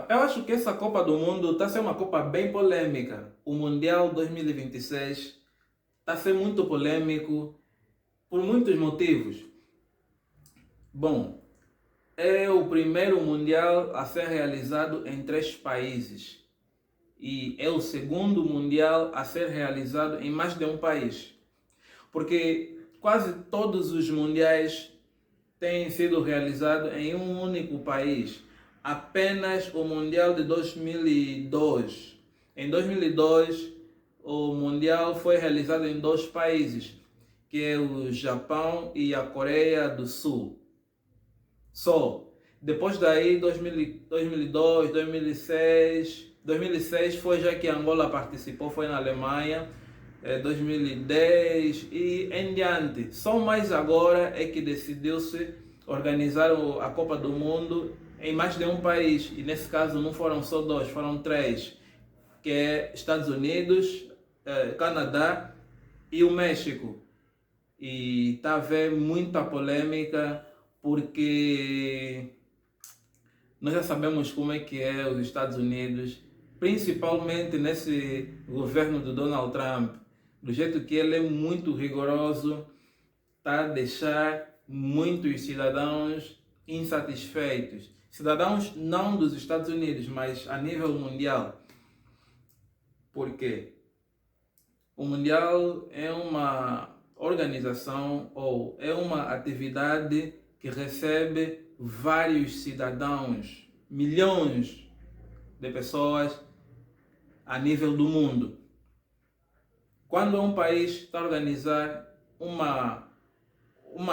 Eu acho que essa Copa do Mundo está sendo uma Copa bem polêmica. O Mundial 2026 está sendo muito polêmico por muitos motivos. Bom, é o primeiro Mundial a ser realizado em 3 países e é o segundo Mundial a ser realizado em mais de um país. Porque quase todos os Mundiais têm sido realizados em um único país. Apenas o Mundial de 2002. Em 2002, o Mundial foi realizado em 2 países, que é o Japão e a Coreia do Sul. Só. Depois daí, 2002, 2006 foi já que Angola participou, foi na Alemanha, 2010 e em diante. Só mais agora é que decidiu-se organizar a Copa do Mundo em mais de um país. E nesse caso não foram só 2, foram 3, que é Estados Unidos, Canadá e o México. E está a haver muita polêmica porque nós já sabemos como é que é os Estados Unidos, principalmente nesse governo do Donald Trump, do jeito que ele é muito rigoroso, está a deixar muitos cidadãos insatisfeitos. Cidadãos não dos Estados Unidos, mas a nível mundial. Por quê? O Mundial é uma organização ou é uma atividade que recebe vários cidadãos, milhões de pessoas a nível do mundo. Quando um país está a organizar uma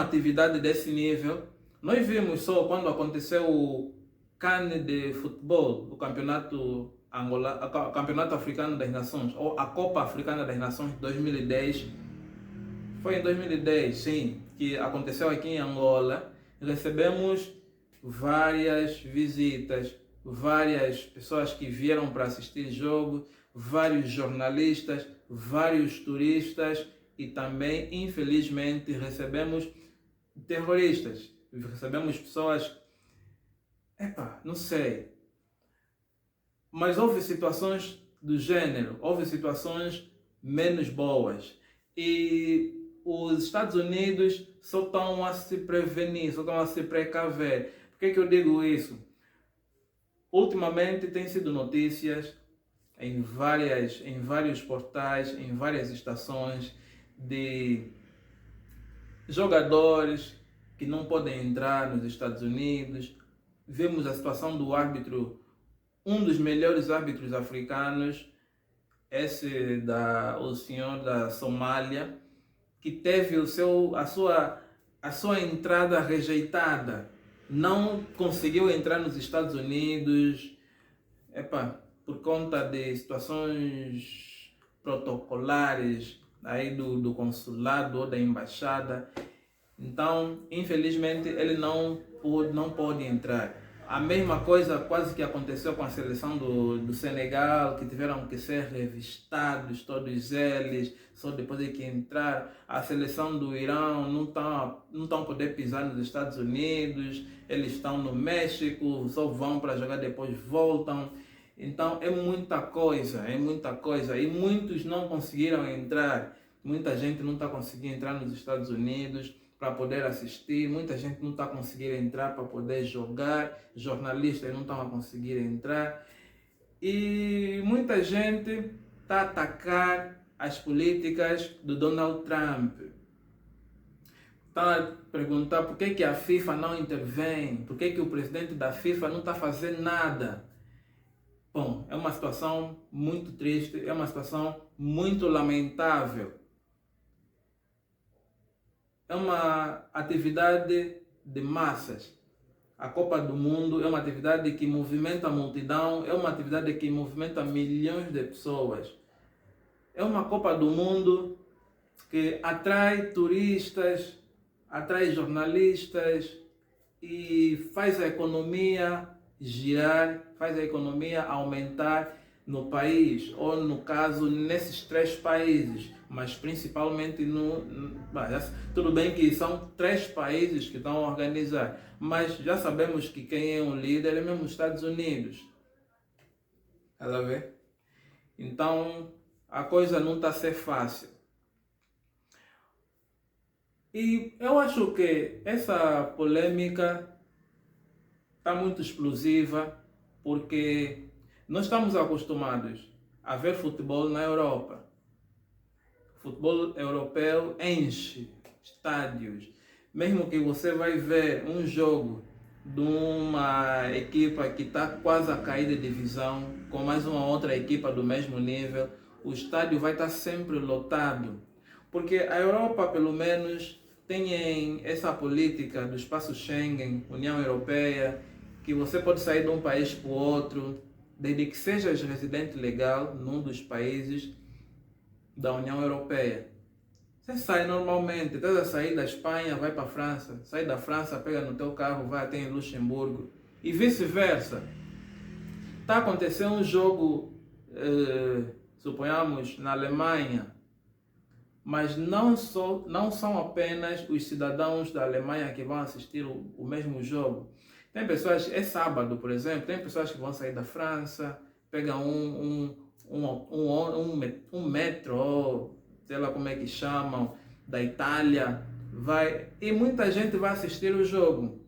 atividade desse nível, nós vimos só quando aconteceu o CAN de futebol, o campeonato o campeonato africano das nações, ou a Copa Africana das Nações de 2010. Foi em 2010, sim, que aconteceu aqui em Angola. Recebemos várias visitas, várias pessoas que vieram para assistir jogo, vários jornalistas, vários turistas e também, infelizmente, recebemos terroristas. Recebemos pessoas, não sei, mas houve situações do gênero, houve situações menos boas. E os Estados Unidos só estão a se prevenir, só estão a se precaver. Por que eu digo isso? Ultimamente tem sido notícias em vários portais, em várias estações, de jogadores que não podem entrar nos Estados Unidos. Vemos a situação do árbitro, um dos melhores árbitros africanos, o senhor da Somália, que teve a sua entrada rejeitada. Não conseguiu entrar nos Estados Unidos, por conta de situações protocolares aí do consulado ou da embaixada. Então, infelizmente, ele não pode entrar. A mesma coisa quase que aconteceu com a seleção do Senegal, que tiveram que ser revistados todos eles, só depois de que entrar. A seleção do Irã não estão a poder pisar nos Estados Unidos, eles estão no México, só vão para jogar, depois voltam. Então é muita coisa, e muitos não conseguiram entrar. Muita gente não está conseguindo entrar nos Estados Unidos para poder assistir, muita gente não está conseguindo entrar para poder jogar, jornalistas não estão a conseguir entrar, e muita gente está a atacar as políticas do Donald Trump. Está a perguntar por que a FIFA não intervém, por que o presidente da FIFA não está fazendo nada. Bom, é uma situação muito triste, é uma situação muito lamentável. É uma atividade de massas. A Copa do Mundo é uma atividade que movimenta a multidão, é uma atividade que movimenta milhões de pessoas. É uma Copa do Mundo que atrai turistas, atrai jornalistas e faz a economia girar, faz a economia aumentar no país, ou no caso nesses 3 países, mas principalmente tudo bem que são 3 países que estão a organizar, mas já sabemos que quem é o líder é mesmo os Estados Unidos. Tá a ver? Então, a coisa não está a ser fácil. E eu acho que essa polêmica está muito explosiva, porque nós estamos acostumados a ver futebol na Europa. O futebol europeu enche estádios. Mesmo que você vai ver um jogo de uma equipa que está quase a cair de divisão, com mais uma outra equipa do mesmo nível, o estádio vai estar sempre lotado. Porque a Europa, pelo menos, tem essa política do espaço Schengen, União Europeia, que você pode sair de um país para o outro, desde que sejas residente legal num dos países da União Europeia. Você sai normalmente, estás a sair da Espanha, vai para a França, sai da França, pega no teu carro, vai até em Luxemburgo, e vice-versa. Está acontecendo um jogo, suponhamos, na Alemanha, mas não são apenas os cidadãos da Alemanha que vão assistir o mesmo jogo. Tem pessoas, é sábado, por exemplo, tem pessoas que vão sair da França, pegam um metro, sei lá como é que chamam, da Itália, e muita gente vai assistir o jogo.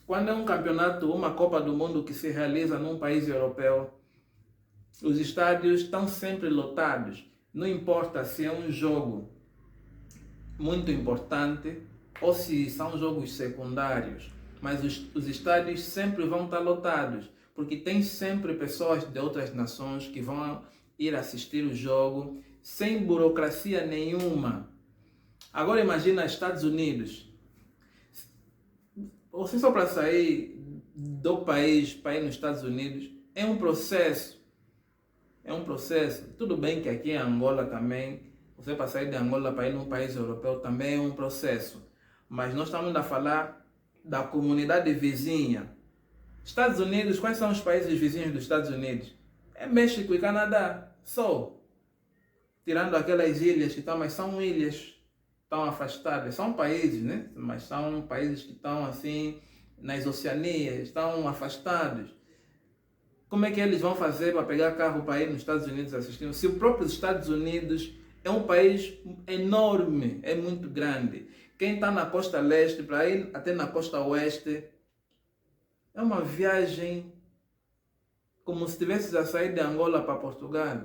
Quando é um campeonato, uma Copa do Mundo que se realiza num país europeu, os estádios estão sempre lotados. Não importa se é um jogo muito importante ou se são jogos secundários, mas os estádios sempre vão estar lotados, porque tem sempre pessoas de outras nações que vão ir assistir o jogo sem burocracia nenhuma. Agora imagina Estados Unidos. Você só para sair do país para ir nos Estados Unidos é um processo. É um processo. Tudo bem que aqui em Angola também, você para sair de Angola para ir num país europeu também é um processo. Mas nós estamos a falar da comunidade vizinha. Estados Unidos, quais são os países vizinhos dos Estados Unidos? É México e Canadá, só. Tirando aquelas ilhas que estão, mas são ilhas tão afastadas. São países, né? Mas são países que estão assim, nas Oceanias, estão afastados. Como é que eles vão fazer para pegar carro para ir nos Estados Unidos assistir? Se o próprio Estados Unidos é um país enorme, é muito grande. Quem está na costa leste para ir até na costa oeste é uma viagem como se estivesse a sair de Angola para Portugal.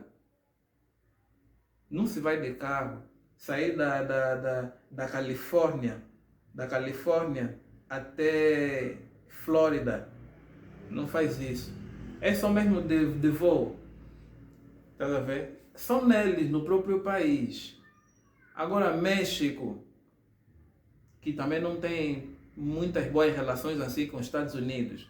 Não se vai de carro. Sair da Califórnia, até Flórida. Não faz isso. É só mesmo de voo. Tá a ver? São neles, no próprio país. Agora, México, que também não tem muitas boas relações assim com os Estados Unidos.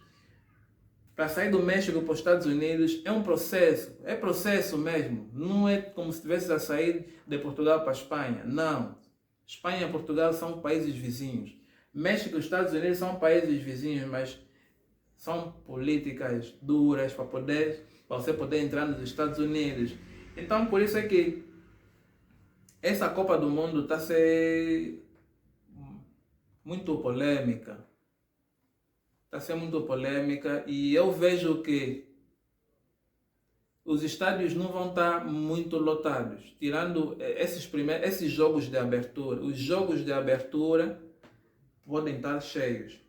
Para sair do México para os Estados Unidos é um processo. É processo mesmo. Não é como se estivesse a sair de Portugal para a Espanha. Não. Espanha e Portugal são países vizinhos. México e Estados Unidos são países vizinhos, mas são políticas duras para você poder entrar nos Estados Unidos. Então, por isso é que essa Copa do Mundo está a ser muito polêmica. Está a ser muito polêmica e eu vejo que os estádios não vão estar muito lotados. Tirando esses jogos de abertura. Os jogos de abertura podem estar cheios.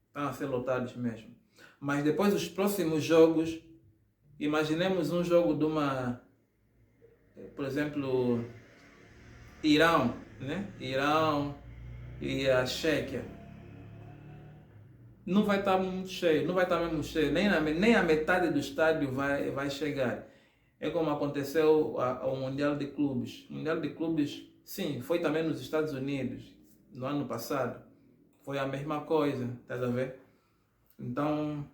Estão a ser lotados mesmo. Mas depois os próximos jogos, imaginemos um jogo de uma, por exemplo, Irão, né? Irão e a Chequia. Não vai estar muito cheio, não vai estar mesmo cheio, nem a metade do estádio vai chegar. É como aconteceu ao Mundial de Clubes. O Mundial de Clubes, sim, foi também nos Estados Unidos, no ano passado. Foi a mesma coisa, tá a ver? Então,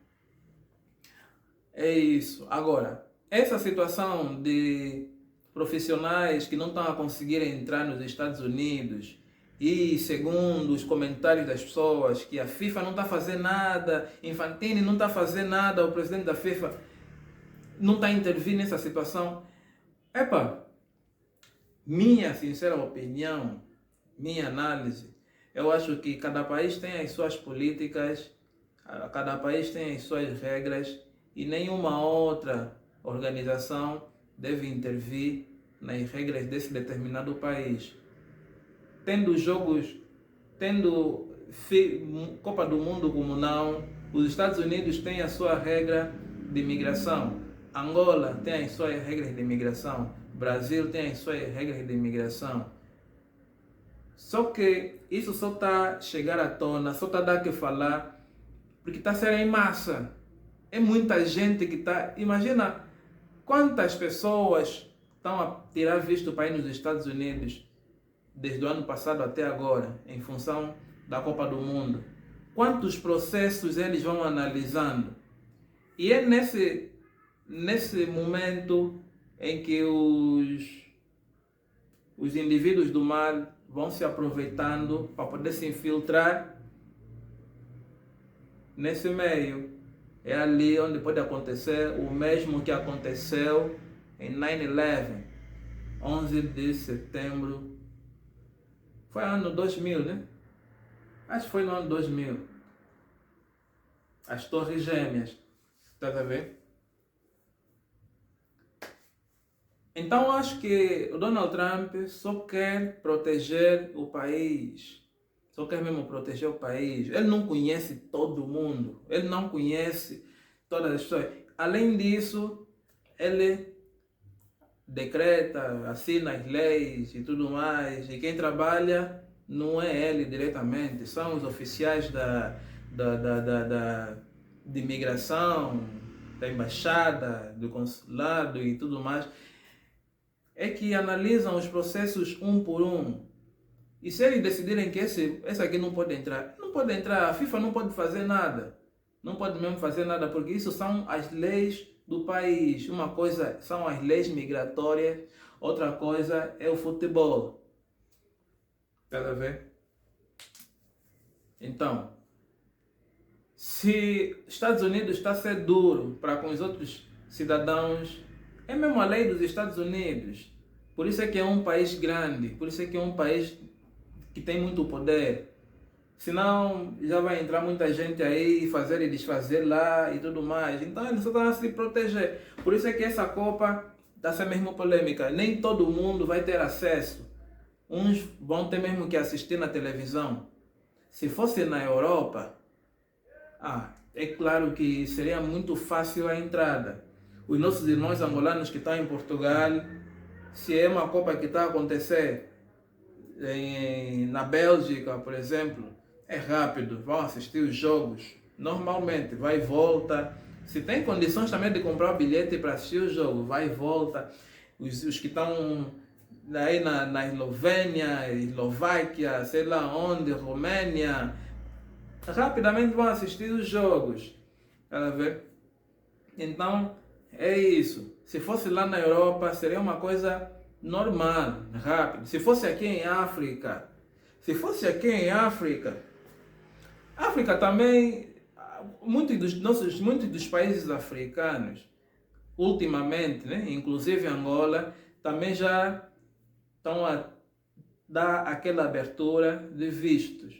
é isso. Agora, essa situação de profissionais que não estão a conseguir entrar nos Estados Unidos e, segundo os comentários das pessoas, que a FIFA não está a fazer nada, Infantino não está a fazer nada, o presidente da FIFA não está a intervir nessa situação. Minha sincera opinião, minha análise, eu acho que cada país tem as suas políticas, cada país tem as suas regras e nenhuma outra a organização deve intervir nas regras desse determinado país. Tendo jogos, tendo Copa do Mundo como não, os Estados Unidos têm a sua regra de imigração, Angola tem as suas regras de imigração, Brasil tem as suas regras de imigração. Só que isso só está a chegar à tona, só está a dar que falar, porque está a ser em massa. É muita gente que está... Imagina quantas pessoas estão a tirar visto para ir nos Estados Unidos desde o ano passado até agora, em função da Copa do Mundo. Quantos processos eles vão analisando. E é nesse momento em que os indivíduos do mal vão se aproveitando para poder se infiltrar nesse meio. É ali onde pode acontecer o mesmo que aconteceu em 9/11, 11 de setembro. Foi ano 2000, né? Acho que foi no ano 2000. As Torres Gêmeas. Está a ver? Então acho que o Donald Trump só quer proteger o país. Só quer mesmo proteger o país. Ele não conhece todo mundo. Ele não conhece todas as pessoas. Além disso, ele decreta, assina as leis e tudo mais. E quem trabalha não é ele diretamente. São os oficiais de imigração, da embaixada, do consulado e tudo mais. É que analisam os processos um por um. E se eles decidirem que esse aqui não pode entrar, não pode entrar. A FIFA não pode fazer nada. Não pode mesmo fazer nada, porque isso são as leis do país. Uma coisa são as leis migratórias, outra coisa é o futebol. Está a ver? Então, se Estados Unidos está a ser duro para com os outros cidadãos, é mesmo a lei dos Estados Unidos. Por isso é que é um país grande, por isso é que é um país que tem muito poder. Senão já vai entrar muita gente aí, fazer e desfazer lá e tudo mais. Então eles só estão a se proteger. Por isso é que essa Copa está sendo mesmo polêmica. Nem todo mundo vai ter acesso. Uns vão ter mesmo que assistir na televisão. Se fosse na Europa, é claro que seria muito fácil a entrada. Os nossos irmãos angolanos que estão em Portugal, se é uma Copa que está a acontecer na Bélgica, por exemplo, é rápido, vão assistir os jogos normalmente, vai e volta. Se tem condições também de comprar o bilhete para assistir o jogo, vai e volta. Os que estão aí na Eslovênia, Eslováquia, sei lá onde, Romênia, rapidamente vão assistir os jogos. Tá ver? Então é isso. Se fosse lá na Europa, seria uma coisa normal, rápido. Se fosse aqui em África, África também, muitos dos países africanos, ultimamente, né, inclusive Angola, também já estão a dar aquela abertura de vistos.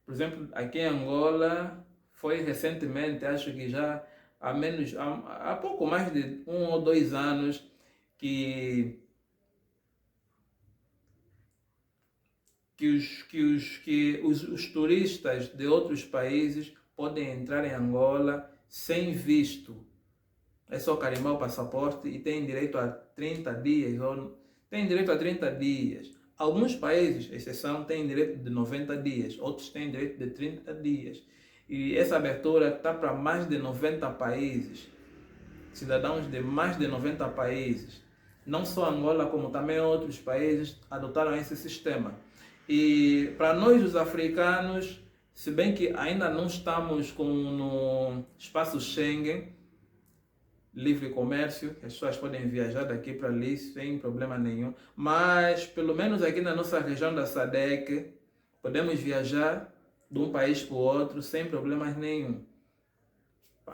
Por exemplo, aqui em Angola, foi recentemente, acho que já há pouco mais de 1 ou 2 anos, que os turistas de outros países podem entrar em Angola sem visto. É só carimbar o passaporte e tem direito a 30 dias. Alguns países, exceção, têm direito de 90 dias, outros têm direito de 30 dias. E essa abertura está para mais de 90 países, cidadãos de mais de 90 países. Não só Angola, como também outros países adotaram esse sistema. E para nós, os africanos, se bem que ainda não estamos no espaço Schengen, livre comércio, as pessoas podem viajar daqui para ali sem problema nenhum, mas pelo menos aqui na nossa região da SADC, podemos viajar de um país para o outro sem problemas nenhum.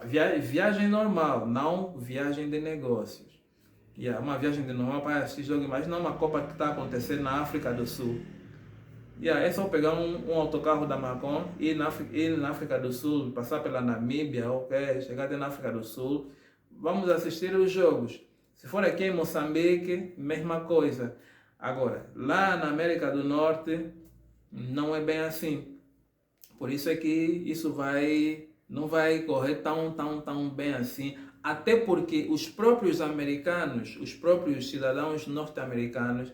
Viagem normal, não viagem de negócios. Uma viagem de normal para assistir jogo, mas não uma Copa que está acontecendo na África do Sul. É só pegar um autocarro da Macon, ir na África do Sul, passar pela Namíbia, chegar até na África do Sul, vamos assistir os jogos. Se for aqui em Moçambique, mesma coisa. Agora, lá na América do Norte, não é bem assim. Por isso é que isso não vai correr tão bem assim. Até porque os próprios americanos, os próprios cidadãos norte-americanos,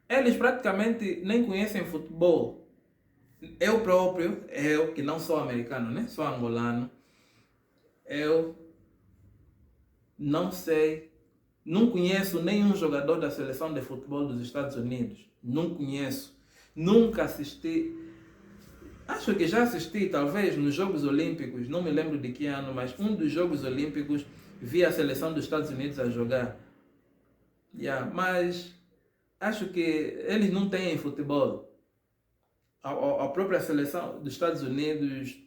eles praticamente nem conhecem futebol. Eu que não sou americano, né? Sou angolano, eu não sei, não conheço nenhum jogador da seleção de futebol dos Estados Unidos. Não conheço. Nunca assisti. Acho que já assisti, talvez, nos Jogos Olímpicos, não me lembro de que ano, mas um dos Jogos Olímpicos vi a seleção dos Estados Unidos a jogar. Mas acho que eles não têm futebol. A própria seleção dos Estados Unidos,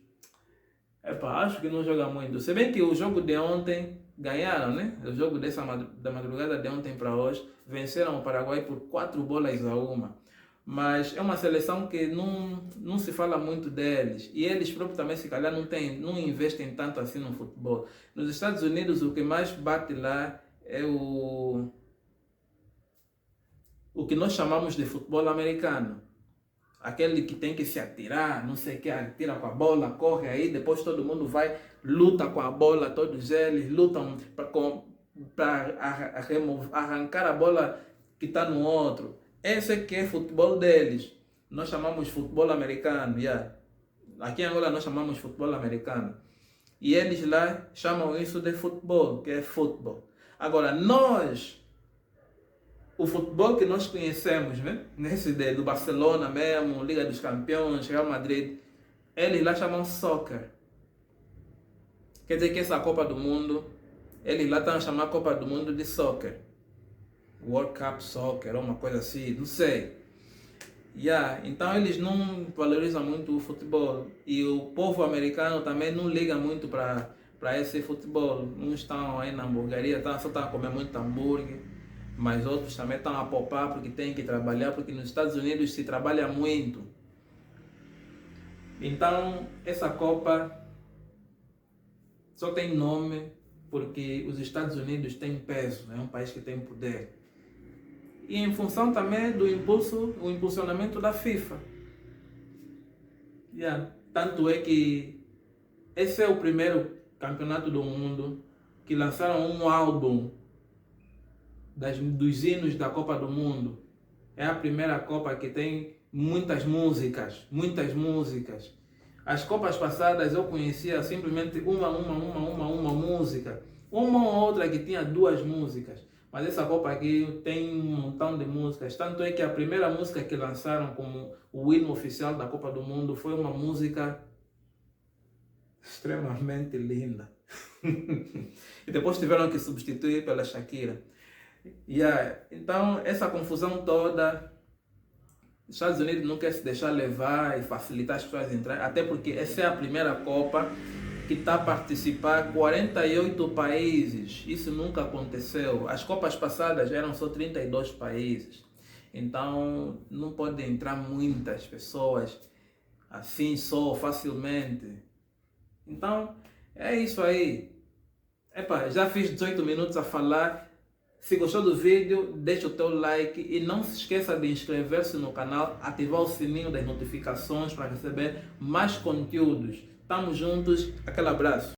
acho que não joga muito. Se bem que o jogo de ontem ganharam, né? O jogo da madrugada de ontem para hoje, venceram o Paraguai por 4-1. Mas é uma seleção que não se fala muito deles. E eles próprios também, se calhar, não investem tanto assim no futebol. Nos Estados Unidos, o que mais bate lá é o que nós chamamos de futebol americano. Aquele que tem que se atirar, não sei o que, atira com a bola, corre aí, depois todo mundo vai, luta com a bola, todos eles lutam para arrancar a bola que está no outro. Esse é que é futebol deles. Nós chamamos futebol americano. Aqui em Angola nós chamamos futebol americano. E eles lá chamam isso de futebol, que é futebol. Agora, o futebol que nós conhecemos, né? Nesse do Barcelona mesmo, Liga dos Campeões, Real Madrid, eles lá chamam soccer. Quer dizer que essa Copa do Mundo, eles lá estão a chamar a Copa do Mundo de soccer. World Cup Soccer, ou uma coisa assim, não sei. Então eles não valorizam muito o futebol. E o povo americano também não liga muito para esse futebol. Uns estão aí na hamburgueria, só estão a comer muito hambúrguer. Mas outros também estão a poupar porque têm que trabalhar, porque nos Estados Unidos se trabalha muito. Então, essa Copa só tem nome porque os Estados Unidos têm peso, é um país que tem poder. E em função também do o impulsionamento da FIFA. Tanto é que esse é o primeiro campeonato do mundo que lançaram um álbum dos hinos da Copa do Mundo. É a primeira Copa que tem muitas músicas. As Copas passadas eu conhecia simplesmente uma música. Uma ou outra que tinha 2 músicas. Mas essa Copa aqui tem um montão de músicas. Tanto é que a primeira música que lançaram como o hino oficial da Copa do Mundo foi uma música extremamente linda. E depois tiveram que substituir pela Shakira. Então, essa confusão toda, os Estados Unidos não quer se deixar levar e facilitar as pessoas a entrar, até porque essa é a primeira Copa que está a participar 48 países. Isso nunca aconteceu. As Copas passadas eram só 32 países. Então, não pode entrar muitas pessoas assim só, facilmente. Então, é isso aí. Já fiz 18 minutos a falar. Se gostou do vídeo, deixa o teu like e não se esqueça de inscrever-se no canal, ativar o sininho das notificações para receber mais conteúdos. Tamo juntos, aquele abraço.